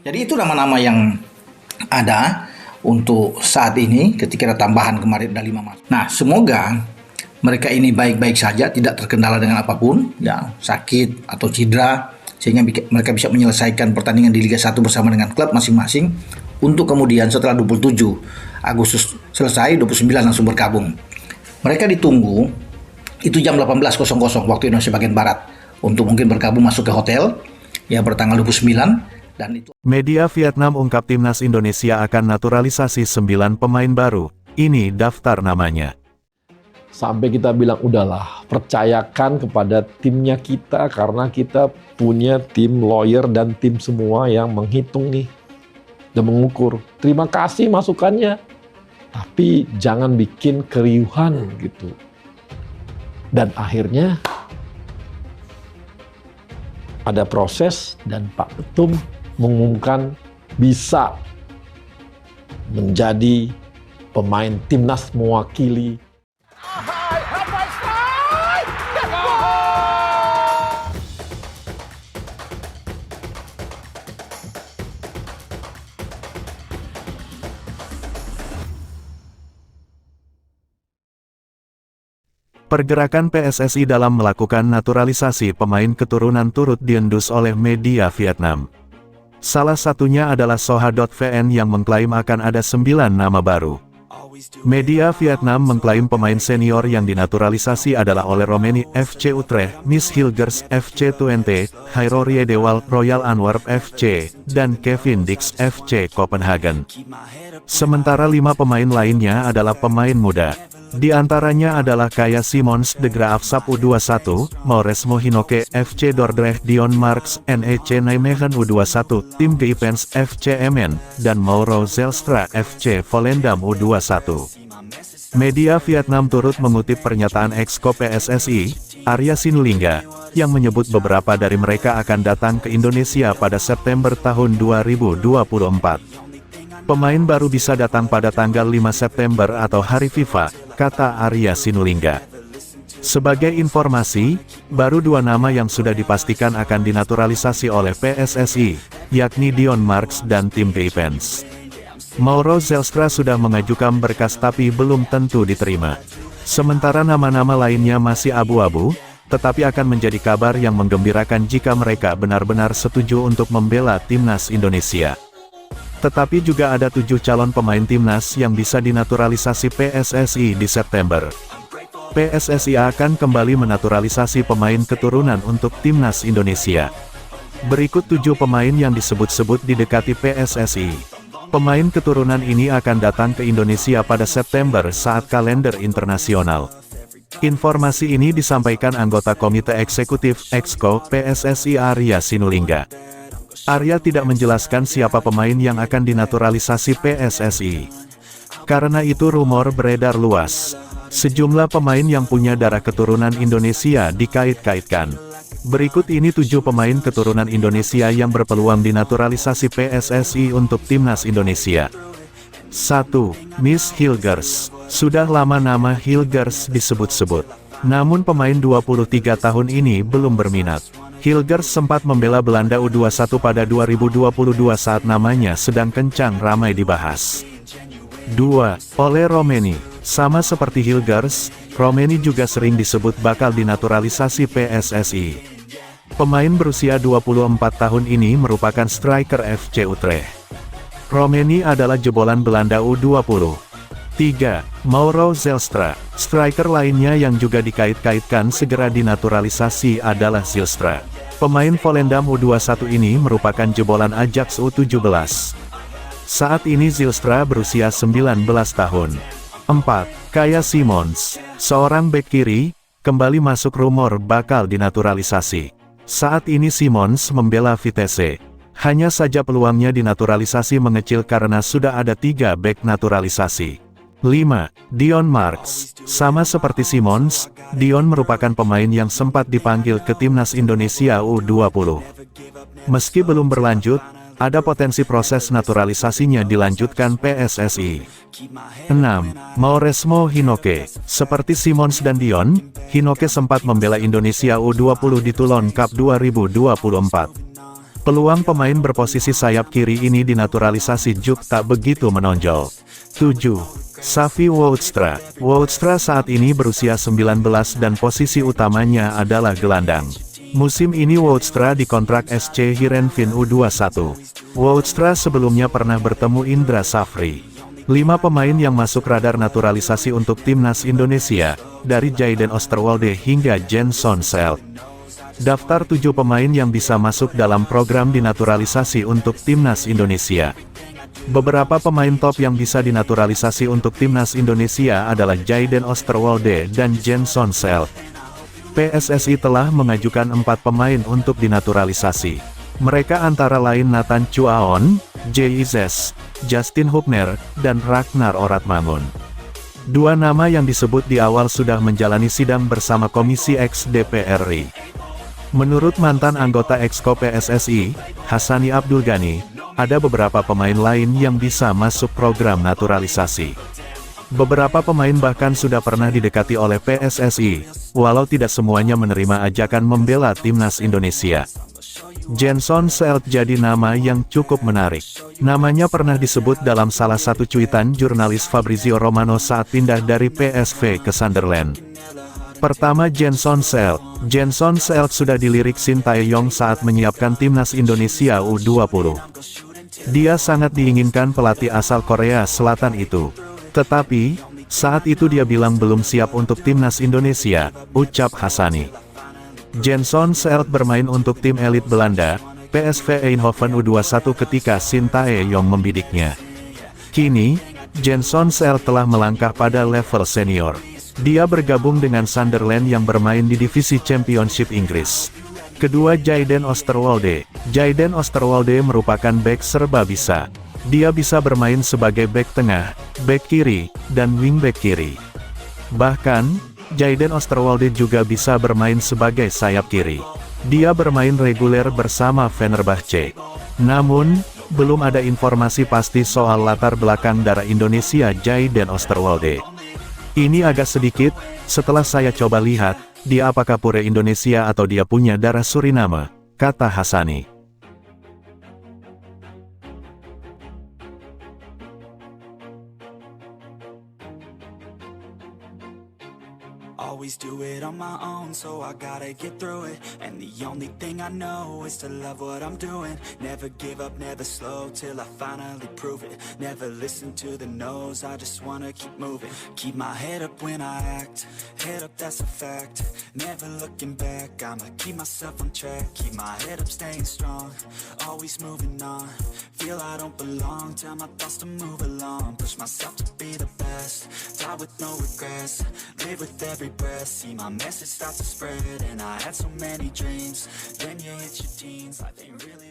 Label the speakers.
Speaker 1: Jadi itu nama-nama yang ada untuk saat ini ketika ada tambahan kemarin ada 5 masuk. Nah, semoga mereka ini baik-baik saja, tidak terkendala dengan apapun, ya, sakit atau cedera, sehingga mereka bisa menyelesaikan pertandingan di Liga 1 bersama dengan klub masing-masing untuk kemudian setelah 27 Agustus selesai, 29 langsung bergabung. Mereka ditunggu itu jam 18.00 waktu Indonesia bagian Barat untuk mungkin bergabung masuk ke hotel ya bertanggal 29. Dan itu
Speaker 2: Media Vietnam ungkap timnas Indonesia akan naturalisasi 9 pemain baru. Ini daftar namanya.
Speaker 3: Sampai kita bilang udahlah, percayakan kepada timnya kita karena kita punya tim lawyer dan tim semua yang menghitung nih dan mengukur. Terima kasih masukannya, tapi jangan bikin keriuhan gitu. Dan akhirnya ada proses dan Pak Ketum mengumumkan bisa menjadi pemain timnas mewakili.
Speaker 2: Pergerakan PSSI dalam melakukan naturalisasi pemain keturunan turut diendus oleh media Vietnam. Salah satunya adalah Soha.vn yang mengklaim akan ada 9 nama baru. Media Vietnam mengklaim pemain senior yang dinaturalisasi adalah oleh Romeni FC Utrecht, Miss Hilgers FC Twente, Hairo Riedewald Royal Antwerp FC, dan Kevin Dix FC Copenhagen. Sementara 5 pemain lainnya adalah pemain muda. Di antaranya adalah Kaya Simons de Graafschap U21, Mauresmo Hinoke FC Dordrecht Dion Marks NEC Nijmegen U21, Tim Geipens FC Emmen, dan Mauro Zelstra FC Volendam U21. Media Vietnam turut mengutip pernyataan ex-ko PSSI, Arya Sinulinga, yang menyebut beberapa dari mereka akan datang ke Indonesia pada September tahun 2024. Pemain baru bisa datang pada tanggal 5 September atau hari FIFA, kata Arya Sinulinga. Sebagai informasi, baru 2 nama yang sudah dipastikan akan dinaturalisasi oleh PSSI, yakni Dion Marks dan Tim Geipens. Mauro Zelstra sudah mengajukan berkas tapi belum tentu diterima. Sementara nama-nama lainnya masih abu-abu, tetapi akan menjadi kabar yang menggembirakan jika mereka benar-benar setuju untuk membela timnas Indonesia. Tetapi juga ada 7 calon pemain timnas yang bisa dinaturalisasi PSSI di September. PSSI akan kembali menaturalisasi pemain keturunan untuk timnas Indonesia. Berikut 7 pemain yang disebut-sebut didekati PSSI. Pemain keturunan ini akan datang ke Indonesia pada September saat kalender internasional. Informasi ini disampaikan anggota Komite Eksekutif (Exco) PSSI Arya Sinulinga. Arya tidak menjelaskan siapa pemain yang akan dinaturalisasi PSSI. Karena itu rumor beredar luas. Sejumlah pemain yang punya darah keturunan Indonesia dikait-kaitkan. Berikut ini 7 pemain keturunan Indonesia yang berpeluang dinaturalisasi PSSI untuk timnas Indonesia. 1. Miss Hilgers. Sudah lama nama Hilgers disebut-sebut. Namun pemain 23 tahun ini belum berminat. Hilgers sempat membela Belanda U21 pada 2022 saat namanya sedang kencang ramai dibahas. 2. Ole Romeni. Sama seperti Hilgers, Romeni juga sering disebut bakal dinaturalisasi PSSI. Pemain berusia 24 tahun ini merupakan striker FC Utrecht. Romeni adalah jebolan Belanda U20. 3. Mauro Zelstra. Striker lainnya yang juga dikait-kaitkan segera dinaturalisasi adalah Zilstra. Pemain Volendam U21 ini merupakan jebolan Ajax U17. Saat ini Zilstra berusia 19 tahun. 4. Kaya Simons. Seorang bek kiri, kembali masuk rumor bakal dinaturalisasi. Saat ini Simons membela Vitesse. Hanya saja peluangnya dinaturalisasi mengecil karena sudah ada 3 bek naturalisasi. 5. Dion Marks. Sama seperti Simons, Dion merupakan pemain yang sempat dipanggil ke timnas Indonesia U20. Meski belum berlanjut, ada potensi proses naturalisasinya dilanjutkan PSSI. 6. Mauresmo Hinoke. Seperti Simons dan Dion, Hinoke sempat membela Indonesia U20 di Toulon Cup 2024. Peluang pemain berposisi sayap kiri ini dinaturalisasi Juk tak begitu menonjol. 7. Safi Woudstra. Woudstra saat ini berusia 19 dan posisi utamanya adalah gelandang. Musim ini Woudstra dikontrak SC Heerenveen U21. Woudstra sebelumnya pernah bertemu Indra Safri. 5 pemain yang masuk radar naturalisasi untuk timnas Indonesia, dari Jayden Oosterwolde hingga JensonSelt. Daftar 7 pemain yang bisa masuk dalam program dinaturalisasi untuk timnas Indonesia. Beberapa pemain top yang bisa dinaturalisasi untuk timnas Indonesia adalah Jayden Oosterwolde dan JensonSelt. PSSI telah mengajukan 4 pemain untuk dinaturalisasi. Mereka antara lain Nathan Chuaon, Jay Izes, Justin Hubner, dan Ragnar Oratmangun. 2 nama yang disebut di awal sudah menjalani sidang bersama Komisi X DPR RI. Menurut mantan anggota Exco PSSI, Hassani Abdul Ghani, ada beberapa pemain lain yang bisa masuk program naturalisasi. Beberapa pemain bahkan sudah pernah didekati oleh PSSI, walau tidak semuanya menerima ajakan membela timnas Indonesia. JensonSelt jadi nama yang cukup menarik. Namanya pernah disebut dalam salah satu cuitan jurnalis Fabrizio Romano saat pindah dari PSV ke Sunderland. Pertama JensonSelt. JensonSelt sudah dilirik Shin Tae-yong saat menyiapkan timnas Indonesia U20. Dia sangat diinginkan pelatih asal Korea Selatan itu. Tetapi, saat itu dia bilang belum siap untuk timnas Indonesia, ucap Hassani. JensonSelt bermain untuk tim elit Belanda, PSV Eindhoven U21 ketika Shin Tae-yong membidiknya. Kini, JensonSelt telah melangkah pada level senior. Dia bergabung dengan Sunderland yang bermain di divisi Championship Inggris. Kedua Jayden Oosterwolde. Jayden Oosterwolde merupakan bek serba bisa. Dia bisa bermain sebagai bek tengah, bek kiri, dan wingback kiri. Bahkan, Jayden Oosterwolde juga bisa bermain sebagai sayap kiri. Dia bermain reguler bersama Fenerbahce. Namun, belum ada informasi pasti soal latar belakang darah Indonesia Jayden Oosterwolde. Ini agak sedikit, setelah saya coba lihat, dia apakah pure Indonesia atau dia punya darah Suriname, kata Hassani.
Speaker 4: Always do it on my own, so I gotta get through it. And the only thing I know is to love what I'm doing. Never give up, never slow, till I finally prove it. Never listen to the no's, I just wanna keep moving. Keep my head up when I act, head up that's a fact. Never looking back, I'ma keep myself on track. Keep my head up, staying strong, always moving on. Feel I don't belong, tell my thoughts to move along. Push myself to be the best, die with no regrets. Live with every breath, see my message start to spread. And I had so many dreams, then you hit your teens, life ain't really